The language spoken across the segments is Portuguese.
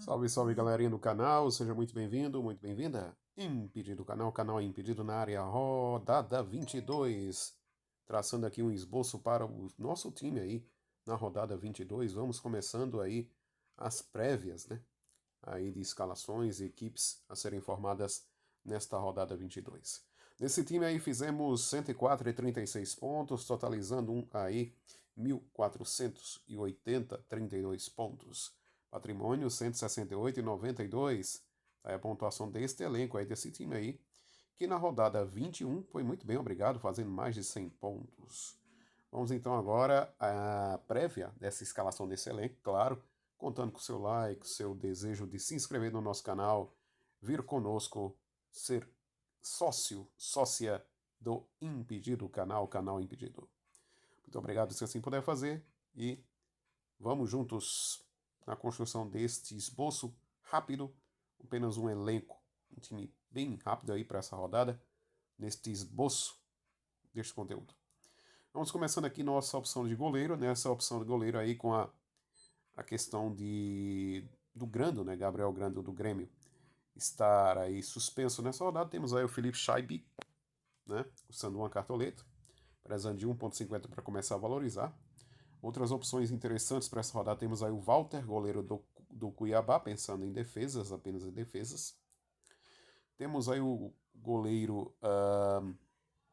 Salve, salve galerinha do canal, seja muito bem-vindo, muito bem-vinda. Impedido canal, canal Impedido na área, rodada 22. Traçando aqui um esboço para o nosso time aí na rodada 22. Vamos começando aí as prévias, né? Aí de escalações e equipes a serem formadas nesta rodada 22. Nesse time aí fizemos 104,36 pontos, totalizando aí 1.480,32 pontos. Patrimônio 168,92. É a pontuação deste elenco aí, desse time aí, que na rodada 21 foi muito bem, obrigado, fazendo mais de 100 pontos. Vamos então agora à prévia dessa escalação desse elenco, claro, contando com seu like, seu desejo de se inscrever no nosso canal, vir conosco, ser sócio, sócia do Impedido canal, canal Impedido. Muito obrigado se assim puder fazer e vamos juntos na construção deste esboço rápido, apenas um elenco, um time bem rápido aí para essa rodada, neste esboço deste conteúdo. Vamos começando aqui nossa opção de goleiro, nessa opção de goleiro aí com a questão do Grando, né, Gabriel Grando do Grêmio, estar aí suspenso nessa rodada. Temos aí o Felipe Scheibe, né, custando uma cartoleta, prezando de 1,50 para começar a valorizar. Outras opções interessantes para essa rodada temos aí o Walter, goleiro do Cuiabá, pensando em defesas, apenas em defesas. Temos aí o goleiro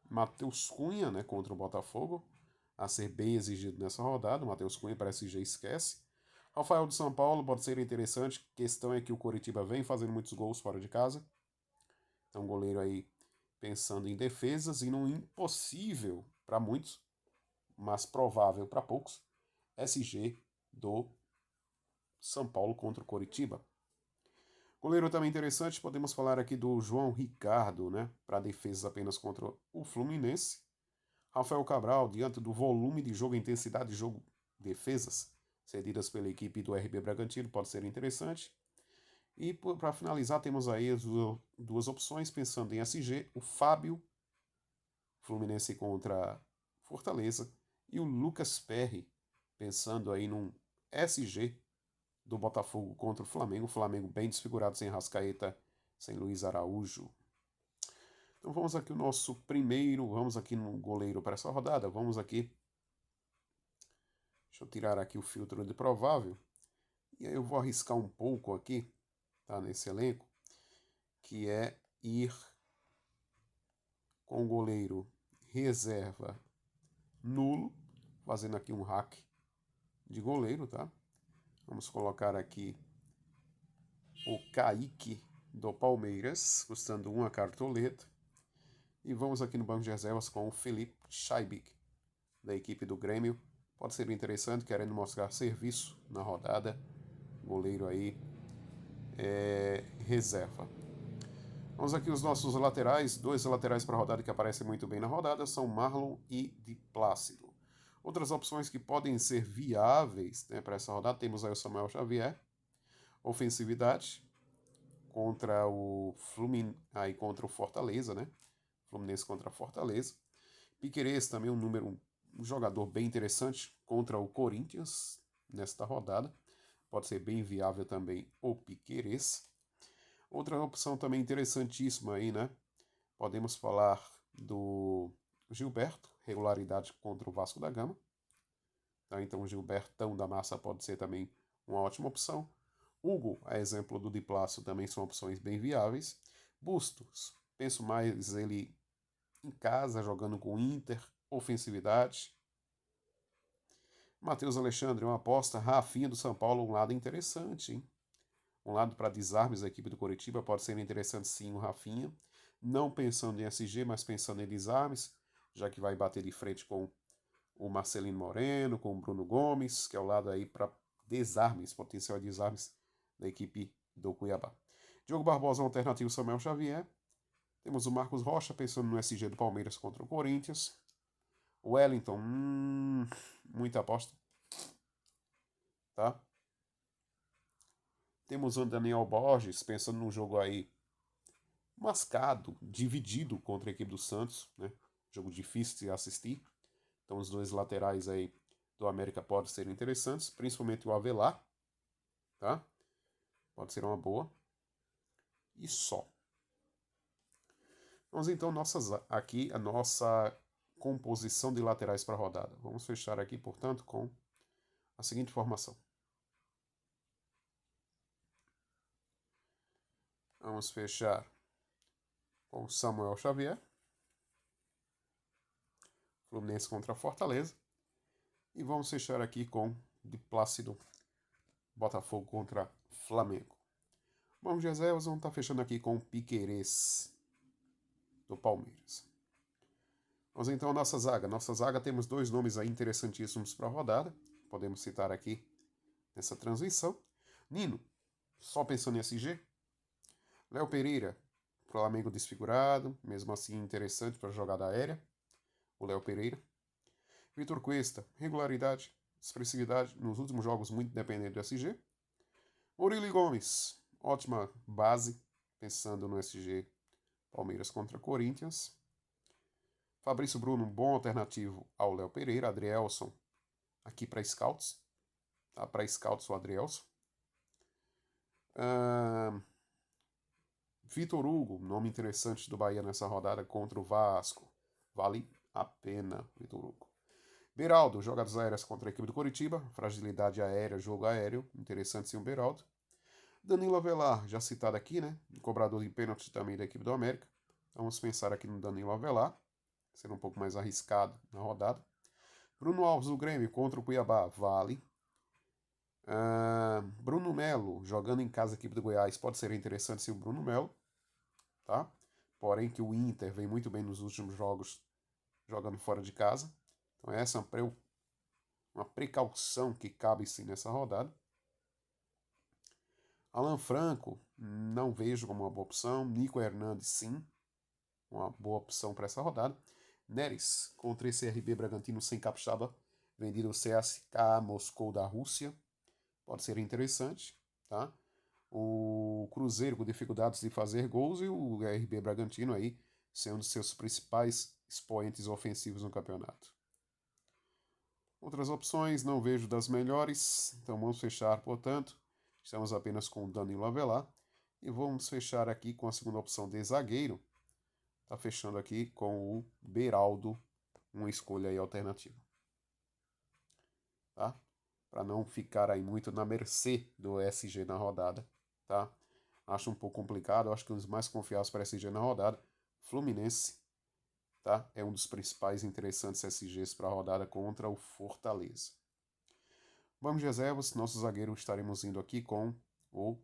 Matheus Cunha, né, contra o Botafogo, a ser bem exigido nessa rodada. O Matheus Cunha parece que já esquece. Rafael do São Paulo pode ser interessante. A questão é que o Coritiba vem fazendo muitos gols fora de casa. Então, goleiro aí pensando em defesas e num impossível para muitos, mas provável para poucos, SG do São Paulo contra o Coritiba. Goleiro também interessante, podemos falar aqui do João Ricardo, né, para defesas apenas contra o Fluminense. Rafael Cabral, diante do volume de jogo e intensidade de jogo, defesas cedidas pela equipe do RB Bragantino, pode ser interessante. E para finalizar, temos aí as duas opções, pensando em SG, o Fábio, Fluminense contra Fortaleza, e o Lucas Perry, pensando aí num SG do Botafogo contra o Flamengo bem desfigurado, sem Rascaeta, sem Luiz Araújo. Então vamos aqui o nosso primeiro, vamos aqui no goleiro para essa rodada, vamos aqui. Deixa eu tirar aqui o filtro de provável. E aí eu vou arriscar um pouco aqui, tá, nesse elenco, que é ir com o goleiro reserva nulo, fazendo aqui um hack de goleiro, tá? Vamos colocar aqui o Kaique do Palmeiras, custando uma cartoleta. E vamos aqui no banco de reservas com o Felipe Scheibig, da equipe do Grêmio. Pode ser interessante, querendo mostrar serviço na rodada. Goleiro aí reserva. Vamos aqui os nossos laterais, dois laterais para a rodada que aparecem muito bem na rodada, são Marlon e Di Plácido. Outras opções que podem ser viáveis, né, para essa rodada, temos aí o Samuel Xavier, ofensividade, contra o aí contra o Fortaleza, né? Fluminense contra Fortaleza. Piquerez também um jogador bem interessante contra o Corinthians nesta rodada. Pode ser bem viável também o Piquerez. Outra opção também interessantíssima aí, né? Podemos falar do Gilberto, regularidade contra o Vasco da Gama. Tá? Então o Gilbertão da Massa pode ser também uma ótima opção. Hugo, a exemplo do Diplácio, também são opções bem viáveis. Bustos, penso mais ele em casa, jogando com Inter, ofensividade. Matheus Alexandre, uma aposta. Rafinha do São Paulo, um lado interessante, hein? Um lado para desarmes da equipe do Coritiba, pode ser interessante sim o Rafinha. Não pensando em SG, mas pensando em desarmes, já que vai bater de frente com o Marcelino Moreno, com o Bruno Gomes, que é o lado aí para desarmes, potencial desarmes da equipe do Cuiabá. Diogo Barbosa, um alternativo Samuel Xavier. Temos o Marcos Rocha, pensando no SG do Palmeiras contra o Corinthians. O Wellington, muita aposta. Tá? Temos o Daniel Borges, pensando num jogo aí mascado, dividido contra a equipe do Santos, né? Jogo difícil de assistir. Então os dois laterais aí do América podem ser interessantes, principalmente o Avelar, tá? Pode ser uma boa. E só. Vamos então aqui a nossa composição de laterais para a rodada. Vamos fechar aqui, portanto, com a seguinte formação. Vamos fechar com Samuel Xavier, Fluminense contra Fortaleza. E vamos fechar aqui com de Plácido, Botafogo contra Flamengo. Vamos de reservas, vamos estar fechando aqui com Piquerez, do Palmeiras. Vamos então à nossa zaga. Nossa zaga temos dois nomes aí interessantíssimos para a rodada. Podemos citar aqui nessa transmissão. Nino, só pensando em SG. Léo Pereira, Flamengo desfigurado, mesmo assim interessante para a jogada aérea. O Léo Pereira. Vitor Cuesta, regularidade, expressividade nos últimos jogos muito dependente do SG. Murilo Gomes, ótima base, pensando no SG Palmeiras contra Corinthians. Fabrício Bruno, um bom alternativo ao Léo Pereira. Adrielson, aqui para Scouts. Tá? Para Scouts o Adrielson. Vitor Hugo, nome interessante do Bahia nessa rodada contra o Vasco. Vale a pena, Vitor Hugo. Beraldo, jogadas aéreas contra a equipe do Coritiba. Fragilidade aérea, jogo aéreo. Interessante sim o Beraldo. Danilo Avelar, já citado aqui, né? Cobrador de pênalti também da equipe do América. Vamos pensar aqui no Danilo Avelar, sendo um pouco mais arriscado na rodada. Bruno Alves, do Grêmio, contra o Cuiabá, vale. Bruno Melo, jogando em casa a equipe do Goiás, pode ser interessante se o Bruno Melo, tá? Porém que o Inter vem muito bem nos últimos jogos jogando fora de casa. Então essa é uma precaução que cabe sim nessa rodada. Alan Franco, não vejo como uma boa opção. Nico Hernandes, sim, uma boa opção para essa rodada. Neres contra esse RB Bragantino sem capixaba, vendido ao CSKA Moscou da Rússia. Pode ser interessante, tá? O Cruzeiro com dificuldades de fazer gols e o RB Bragantino aí sendo um dos seus principais expoentes ofensivos no campeonato. Outras opções não vejo das melhores, então vamos fechar, portanto, estamos apenas com o Danilo Avelar e vamos fechar aqui com a segunda opção de zagueiro. Tá fechando aqui com o Beraldo, uma escolha aí alternativa. Tá? Para não ficar aí muito na mercê do SG na rodada, tá? Acho um pouco complicado, acho que um dos mais confiáveis para SG na rodada, Fluminense, tá? É um dos principais interessantes SGs para a rodada contra o Fortaleza. Vamos de reservas, nosso zagueiro estaremos indo aqui com o...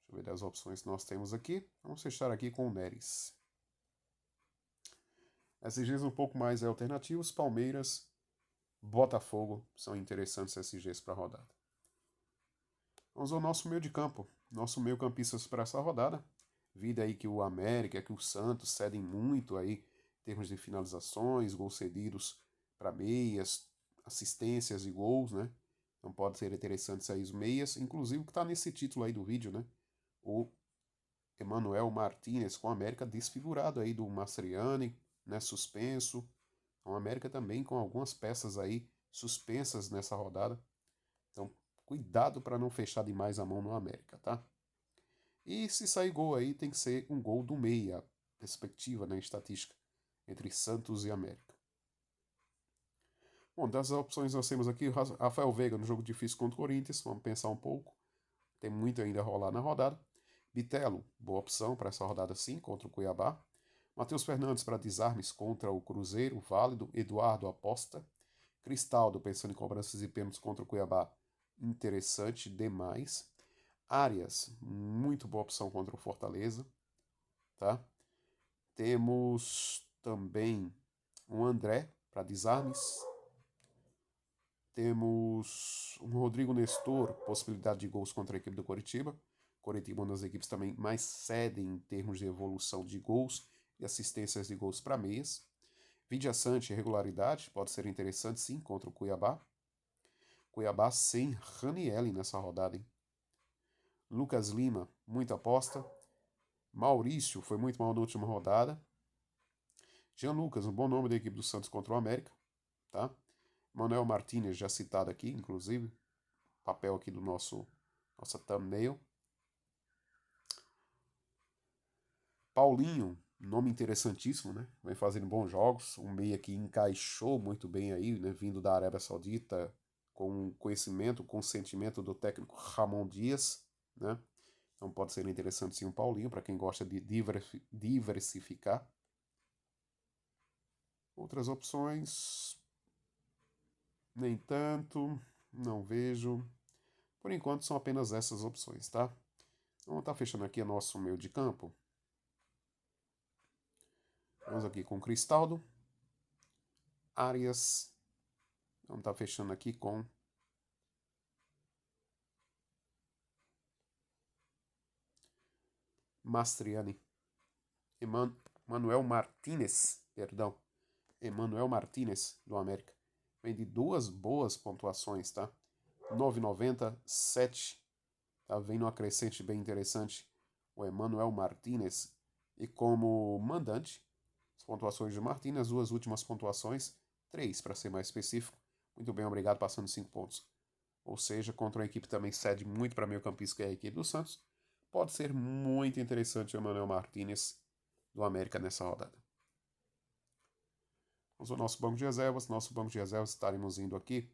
Deixa eu ver as opções que nós temos aqui. Vamos fechar aqui com o Neres. SGs um pouco mais alternativos, Palmeiras, Botafogo, são interessantes SGs para a rodada. Vamos ao nosso meio de campo, nosso meio campistas para essa rodada. Vida aí que o América, que o Santos cedem muito aí em termos de finalizações, gols cedidos para meias, assistências e gols, né? Então pode ser interessante sair os meias, inclusive o que está nesse título aí do vídeo, né? O Emmanuel Martinez com o América desfigurado aí do Mastriani, né? Suspenso. O América também com algumas peças aí suspensas nessa rodada. Então, cuidado para não fechar demais a mão no América, tá? E se sair gol aí, tem que ser um gol do meia, perspectiva, né, estatística, entre Santos e América. Bom, das opções nós temos aqui Rafael Veiga no jogo difícil contra o Corinthians, vamos pensar um pouco. Tem muito ainda a rolar na rodada. Bitelo, boa opção para essa rodada sim, contra o Cuiabá. Matheus Fernandes para desarmes contra o Cruzeiro, válido. Eduardo aposta. Cristaldo pensando em cobranças e pênaltis contra o Cuiabá, interessante demais. Arias, muito boa opção contra o Fortaleza, tá? Temos também um André para desarmes. Temos um Rodrigo Nestor, possibilidade de gols contra a equipe do Coritiba. Coritiba é uma das equipes também mais cedem em termos de evolução de gols e assistências de gols para meias. Vidia Sante, regularidade, pode ser interessante sim contra o Cuiabá. Cuiabá sem Ranielli nessa rodada, hein? Lucas Lima, muita aposta. Maurício foi muito mal na última rodada. Jean Lucas, um bom nome da equipe do Santos contra o América, tá? Manuel Martinez, já citado aqui, inclusive, papel aqui do nosso nossa thumbnail. Paulinho, nome interessantíssimo, né? Vem fazendo bons jogos, um meia que encaixou muito bem aí, né? Vindo da Arábia Saudita, com conhecimento, consentimento do técnico Ramon Dias, né? Então pode ser interessante sim o Paulinho, para quem gosta de diversificar. Outras opções, nem tanto, não vejo. Por enquanto são apenas essas opções, tá? Vamos estar fechando aqui o nosso meio de campo. Vamos aqui com Cristaldo, Arias. Vamos estar fechando aqui com Mastriani. Manuel Martinez, perdão. Emanuel Martinez, do América. Vem de 2 boas pontuações, tá? 9,90, 7. Tá vendo uma crescente bem interessante o Emanuel Martinez. E como mandante, as pontuações de Martinez, as 2 últimas pontuações, 3 para ser mais específico. Muito bem, obrigado, passando 5 pontos. Ou seja, contra uma equipe também cede muito para meio campista, que é a equipe do Santos. Pode ser muito interessante o Emanuel Martinez do América nessa rodada. Vamos ao nosso banco de reservas. Nosso banco de reservas estaremos indo aqui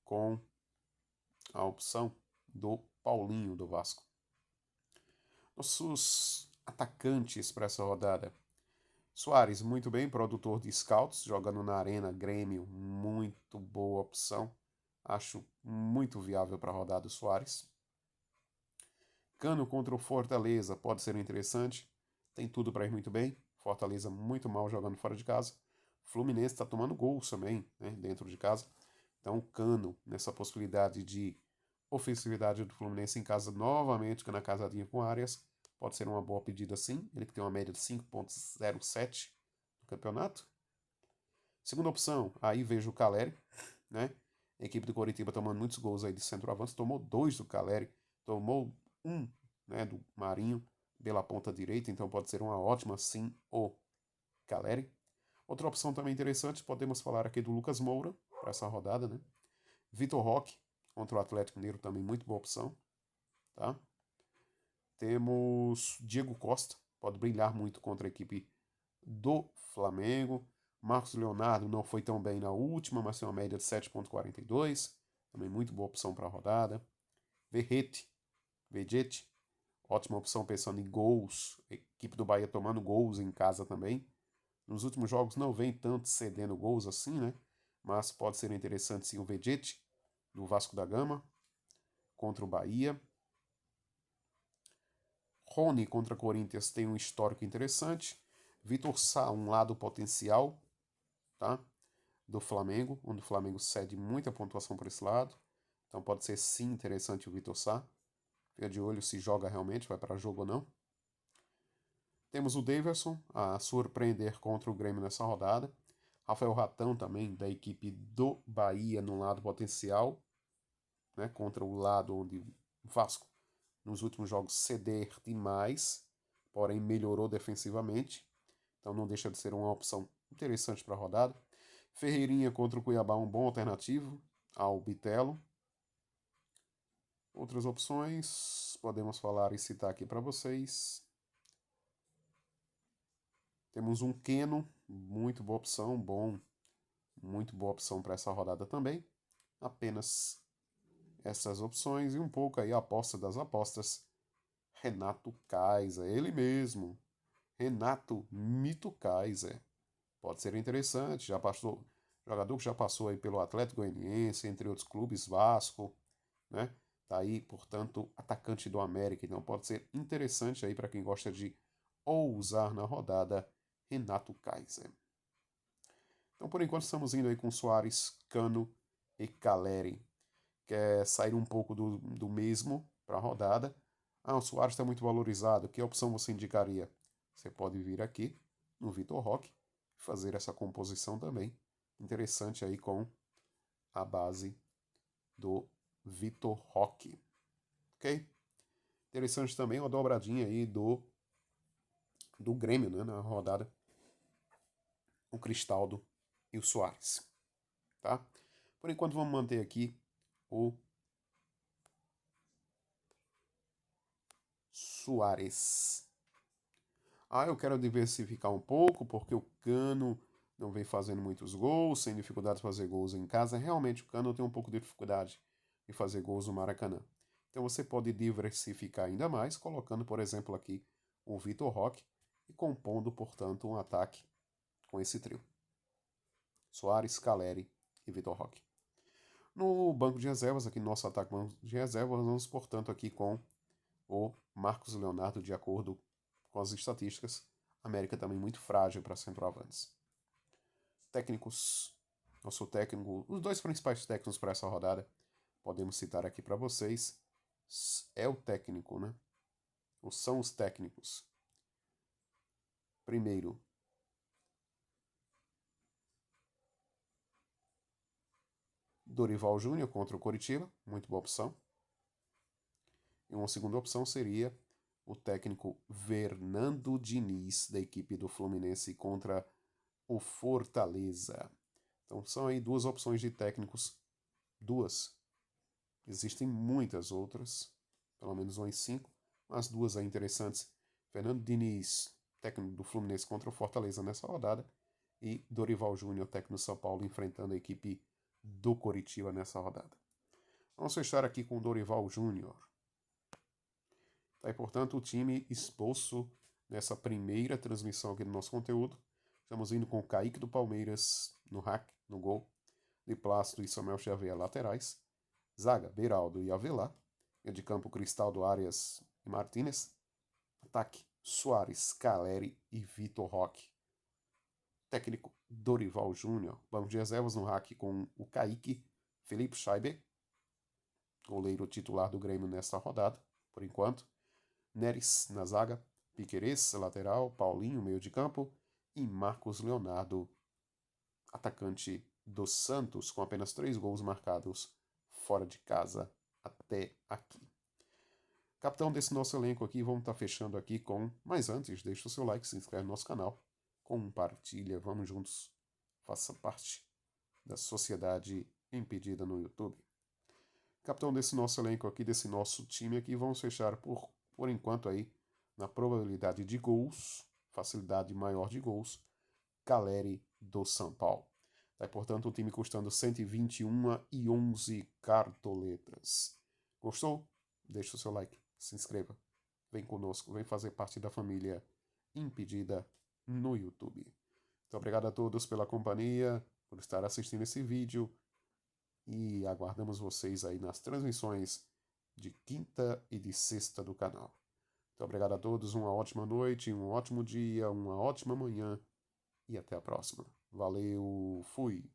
com a opção do Paulinho do Vasco. Nossos atacantes para essa rodada. Soares, muito bem, produtor de scouts, jogando na Arena Grêmio, muito boa opção. Acho muito viável para a rodada o Soares. Cano contra o Fortaleza, pode ser interessante. Tem tudo para ir muito bem. Fortaleza muito mal jogando fora de casa. Fluminense está tomando gols também, né, dentro de casa. Então, Cano, nessa possibilidade de ofensividade do Fluminense em casa novamente, que na casadinha com Arias, pode ser uma boa pedida sim. Ele que tem uma média de 5,07 no campeonato. Segunda opção, aí vejo o Caleri, né? A equipe do Coritiba tomando muitos gols aí de centroavante, tomou 2 do Caleri, tomou 1, né, do Marinho pela ponta direita, então pode ser uma ótima sim o Caleri. Outra opção também interessante, podemos falar aqui do Lucas Moura para essa rodada, né? Vitor Roque contra o Atlético Mineiro, também muito boa opção, tá? Temos Diego Costa, pode brilhar muito contra a equipe do Flamengo. Marcos Leonardo não foi tão bem na última, mas tem uma média de 7,42. Também muito boa opção para a rodada. Vegete, ótima opção pensando em gols. A equipe do Bahia tomando gols em casa também. Nos últimos jogos não vem tanto cedendo gols assim, né? Mas pode ser interessante sim o Vegete, do Vasco da Gama, contra o Bahia. Rony contra Corinthians tem um histórico interessante. Vitor Sá, um lado potencial, tá? Do Flamengo, onde o Flamengo cede muita pontuação por esse lado. Então pode ser sim interessante o Vitor Sá. Fica de olho se joga realmente, vai para jogo ou não. Temos o Daverson a surpreender contra o Grêmio nessa rodada. Rafael Ratão também, da equipe do Bahia, no lado potencial, né, contra o lado onde o Vasco, nos últimos jogos, ceder demais, porém melhorou defensivamente. Então não deixa de ser uma opção interessante para a rodada. Ferreirinha contra o Cuiabá, um bom alternativo ao Bitelo. Outras opções, podemos falar e citar aqui para vocês. Temos um Keno, muito boa opção, muito boa opção para essa rodada também. Apenas essas opções e um pouco aí a aposta das apostas. Renato Kaiser, ele mesmo. Renato Mito Kaiser. Pode ser interessante, já passou, jogador que já passou aí pelo Atlético Goianiense, entre outros clubes, Vasco, né? Tá aí, portanto, atacante do América, então pode ser interessante aí para quem gosta de ousar na rodada, Renato Kaiser. Então, por enquanto, estamos indo aí com Soares, Cano e Caleri. Quer sair um pouco do mesmo para a rodada. Ah, o Soares está muito valorizado. Que opção você indicaria? Você pode vir aqui no Vitor Roque e fazer essa composição também. Interessante aí com a base do Vitor Roque. Ok? Interessante também uma dobradinha aí do Grêmio, né, na rodada. O Cristaldo e o Soares. Tá? Por enquanto vamos manter aqui o Soares. Eu quero diversificar um pouco porque o Cano não vem fazendo muitos gols, sem dificuldade de fazer gols em casa. Realmente o Cano tem um pouco de dificuldade de fazer gols no Maracanã. Então você pode diversificar ainda mais, colocando, por exemplo, aqui o Vitor Roque e compondo, portanto, um ataque com esse trio. Soares, Caleri e Vitor Roque. No banco de reservas, aqui no nosso ataque banco de reservas, vamos, portanto, aqui com o Marcos Leonardo, de acordo com as estatísticas. América também muito frágil para centroavantes. Técnicos, nosso técnico, os dois principais técnicos para essa rodada, podemos citar aqui para vocês, é o técnico, né? Ou são os técnicos. Primeiro, Dorival Júnior contra o Coritiba, muito boa opção. E uma segunda opção seria o técnico Fernando Diniz, da equipe do Fluminense, contra o Fortaleza. Então são aí duas opções de técnicos. Duas. Existem muitas outras, pelo menos umas 5, mas duas aí interessantes. Fernando Diniz, técnico do Fluminense contra o Fortaleza nessa rodada, e Dorival Júnior, técnico do São Paulo, enfrentando a equipe do Coritiba nessa rodada. Vamos fechar aqui com o Dorival Júnior. Tá, e, portanto, o time exposto nessa primeira transmissão aqui do nosso conteúdo. Estamos indo com o Kaique do Palmeiras no hack, no gol. De Plácido e Samuel Xavier laterais. Zaga, Beraldo e Avelar. Meio de campo, Cristaldo, Arias e Martínez. Ataque, Soares, Caleri e Vitor Roque. Técnico, Dorival Júnior. Banco de reservas no hack com o Kaique, Felipe Scheiber, goleiro titular do Grêmio nesta rodada, por enquanto. Neres na zaga, Piquerez, lateral, Paulinho, meio de campo, e Marcos Leonardo, atacante do Santos, com apenas 3 gols marcados fora de casa até aqui. Capitão desse nosso elenco aqui, vamos estar fechando aqui com... Mas antes, deixa o seu like, se inscreve no nosso canal, compartilha, vamos juntos, faça parte da sociedade impedida no YouTube. Capitão desse nosso elenco aqui, desse nosso time aqui, vamos fechar por enquanto aí, na probabilidade de gols, facilidade maior de gols, Caleri do São Paulo. Tá, portanto, o time custando 121 e 11 cartoletas. Gostou? Deixa o seu like, se inscreva, vem conosco, vem fazer parte da família Impedida no YouTube. Muito obrigado a todos pela companhia, por estar assistindo esse vídeo, e aguardamos vocês aí nas transmissões de quinta e de sexta do canal. Muito obrigado a todos, uma ótima noite, um ótimo dia, uma ótima manhã e até a próxima. Valeu, fui!